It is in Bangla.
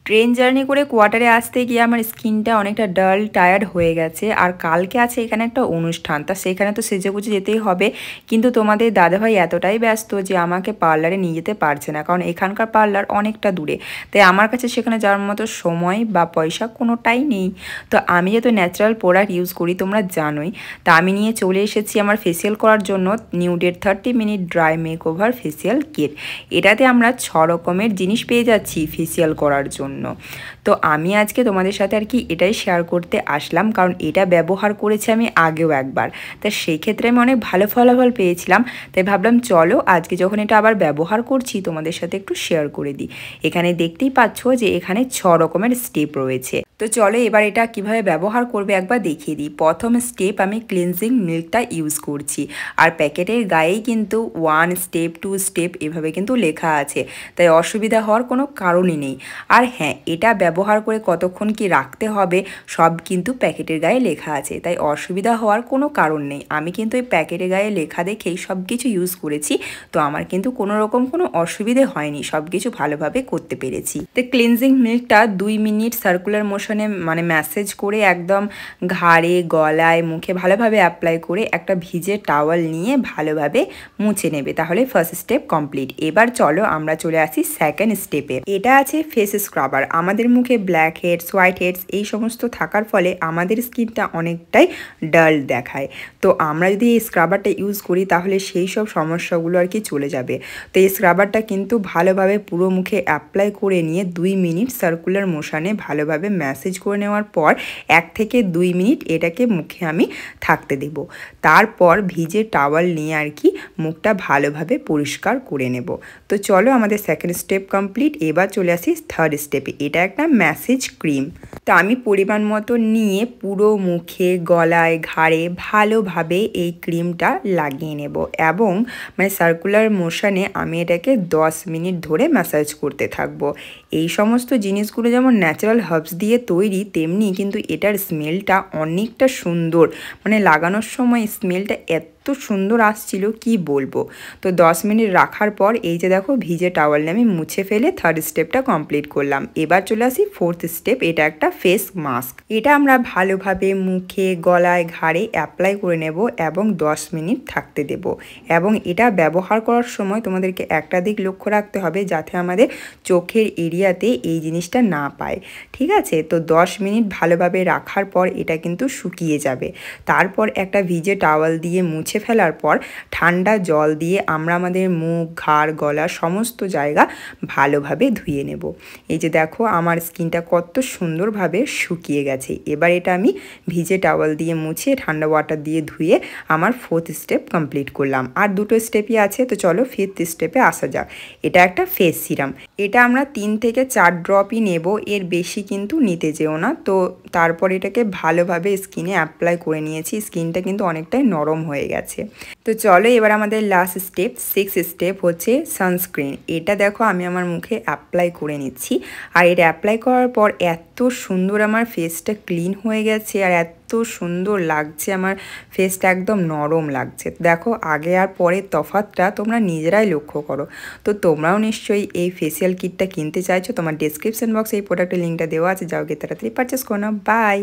ট্রেন জার্নি করে কোয়ার্টারে আসতে গিয়ে আমার স্কিনটা অনেকটা ডাল টায়ার্ড হয়ে গেছে। আর কালকে আছে এখানে একটা অনুষ্ঠান, তা সেখানে তো সেজেগুজে যেতেই হবে। কিন্তু তোমাদের দাদাভাই এতটাই ব্যস্ত যে আমাকে পার্লারে নিয়ে যেতে পারছে না, কারণ এখানকার পার্লার অনেকটা দূরে। তাই আমার কাছে সেখানে যাওয়ার মতো সময় বা পয়সা কোনোটাই নেই। তো আমি যেহেতু ন্যাচারাল প্রোডাক্ট ইউজ করি তোমরা জানোই, তা আমি নিয়ে চলে এসেছি আমার ফেসিয়াল করার জন্য নিউডের 30 minute dry makeover facial kit. এটাতে আমরা 6 রকমের জিনিস পেয়ে যাচ্ছি ফেসিয়াল করার জন্য। তো আমি আজকে তোমাদের সাথে আর কি এটাই শেয়ার করতে আসলাম, কারণ এটা ব্যবহার করেছি আমি আগেও একবার। তা সেই ক্ষেত্রে আমি অনেক ভালো ফলাফল পেয়েছিলাম। তাই ভাবলাম চলো আজকে যখন এটা আবার ব্যবহার করছি তোমাদের সাথে একটু শেয়ার করে দিই। এখানে দেখতেই পাচ্ছ যে এখানে 6 রকমের স্টেপ রয়েছে। তো চলো এবার এটা কিভাবে ব্যবহার করবে একবার দেখিয়ে দিই। প্রথম স্টেপ আমি ক্লিনজিং মিল্কটা ইউজ করছি। আর প্যাকেটের গায়েই কিন্তু 1 স্টেপ 2 স্টেপ এভাবে কিন্তু লেখা আছে, তাই অসুবিধা হওয়ার কোনো কারণই নেই। আর হ্যাঁ, এটা ব্যবহার করে কতক্ষণ কি রাখতে হবে সব কিন্তু প্যাকেটের গায়ে লেখা আছে, তাই অসুবিধা হওয়ার কোনো কারণ নেই। আমি কিন্তু এই প্যাকেটের গায়ে লেখা দেখেই সব কিছু ইউজ করেছি, তো আমার কিন্তু কোনো রকম কোনো অসুবিধে হয়নি, সব কিছু ভালোভাবে করতে পেরেছি। তো ক্লিনজিং মিল্কটা 2 মিনিট সার্কুলার মোশনে মানে ম্যাসেজ করে একদম ঘাড়ে গলায় মুখে ভালোভাবে অ্যাপ্লাই করে একটা ভিজে টাওয়াল নিয়ে ভালোভাবে মুছে নেবে, তাহলে ফার্স্ট স্টেপ কমপ্লিট। এবার চলো আমরা চলে আসি সেকেন্ড স্টেপে। এটা আছে ফেস স্ক্রাবার। আমাদের মুখে ব্ল্যাক হেডস হোয়াইট হেডস এই সমস্ত থাকার ফলে আমাদের স্কিনটা অনেকটাই ডাল দেখায়। তো আমরা যদি এই স্ক্রাবারটা ইউজ করি তাহলে সেই সব সমস্যাগুলো আর কি চলে যাবে। তো এই স্ক্রাবারটা কিন্তু ভালোভাবে পুরো মুখে অ্যাপ্লাই করে নিয়ে 2 মিনিট সার্কুলার মোশনে ভালোভাবে ম্যাসেজ করে নেওয়ার পর 1 থেকে 2 মিনিট এটাকে মুখে আমি থাকতে দেব। তারপর ভিজে টাওয়াল নিয়ে আর কি মুখটা ভালোভাবে পরিষ্কার করে নেব। তো চলো আমাদের সেকেন্ড স্টেপ কমপ্লিট। এবার চলে আসি থার্ড স্টেপে। এটা একটা ম্যাসেজ ক্রিম। তো আমি পরিমাণ মতো নিয়ে পুরো মুখে গলায় ঘাড়ে ভালোভাবে এই ক্রিমটা লাগিয়ে নেব এবং মানে সার্কুলার মোশনে আমি এটাকে 10 মিনিট ধরে ম্যাসাজ করতে থাকবো। এই সমস্ত জিনিসগুলো যেমন ন্যাচারাল হার্বস দিয়ে তৈরি, তেমনি কিন্তু এটার স্মেলটা অনেকটা সুন্দর। মানে লাগানোর সময় স্মেলটা এত সুন্দর আসছিল কি বলবো। তো 10 মিনিট রাখার পর এই যে দেখো ভিজে টাওয়াল নিয়ে আমি মুছে ফেলে থার্ড স্টেপটা কমপ্লিট করলাম। এবার চলে আসি ফোর্থ স্টেপ। এটা একটা ফেস মাস্ক। এটা আমরা ভালোভাবে মুখে গলায় ঘাড়ে অ্যাপ্লাই করে নেব এবং 10 মিনিট থাকতে দেব। এবং এটা ব্যবহার করার সময় তোমাদেরকে একটা দিক লক্ষ্য রাখতে হবে, যাতে আমাদের চোখের এরিয়াতে এই জিনিসটা না পায়। ঠিক আছে, তো 10 মিনিট ভালোভাবে রাখার পর এটা কিন্তু শুকিয়ে যাবে। তারপর একটা ভিজে টাওয়াল দিয়ে মুছে ফেলার পর ঠান্ডা জল দিয়ে আমরা আমাদের মুখ ঘাড় গলা সমস্ত জায়গা ভালোভাবে ধুয়ে নেব। এই যে দেখো আমার স্কিনটা কত সুন্দরভাবে শুকিয়ে গেছে। এবার এটা আমি ভিজে টাওয়াল দিয়ে মুছে ঠান্ডা ওয়াটার দিয়ে ধুয়ে আমার ফোর্থ স্টেপ কমপ্লিট করলাম। আর দুটো স্টেপই আছে, তো চলো ফিফথ স্টেপে আসা যাক। এটা একটা ফেস সিরাম। এটা আমরা 3 থেকে 4 ড্রপই নেব, এর বেশি কিন্তু নিতে যেও না। তো তারপর এটাকে ভালোভাবে স্কিনে অ্যাপ্লাই করে নিয়েছি। স্কিনটা কিন্তু অনেকটাই নরম হয়ে গেছে। তো চলো এবার আমাদের লাস্ট স্টেপ 6 স্টেপ হচ্ছে সানস্ক্রিন। এটা দেখো আমি আমার মুখে অ্যাপ্লাই করে নিচ্ছি। আর এটা অ্যাপ্লাই করার পর এত সুন্দর আমার ফেসটা ক্লিন হয়ে গেছে আর এত সুন্দর লাগছে, আমার ফেসটা একদম নরম লাগছে। দেখো আগে আর পরের তফাৎটা তোমরা নিজেরাই লক্ষ্য করো। তো তোমরাও নিশ্চয়ই এই ফেসিয়াল কিটটা কিনতে চাইছো, তোমার ডেসক্রিপশন বক্সে এই প্রোডাক্টের লিঙ্কটা দেওয়া আছে, যাও গিয়ে তাড়াতাড়ি পারচেস করো না। বাই।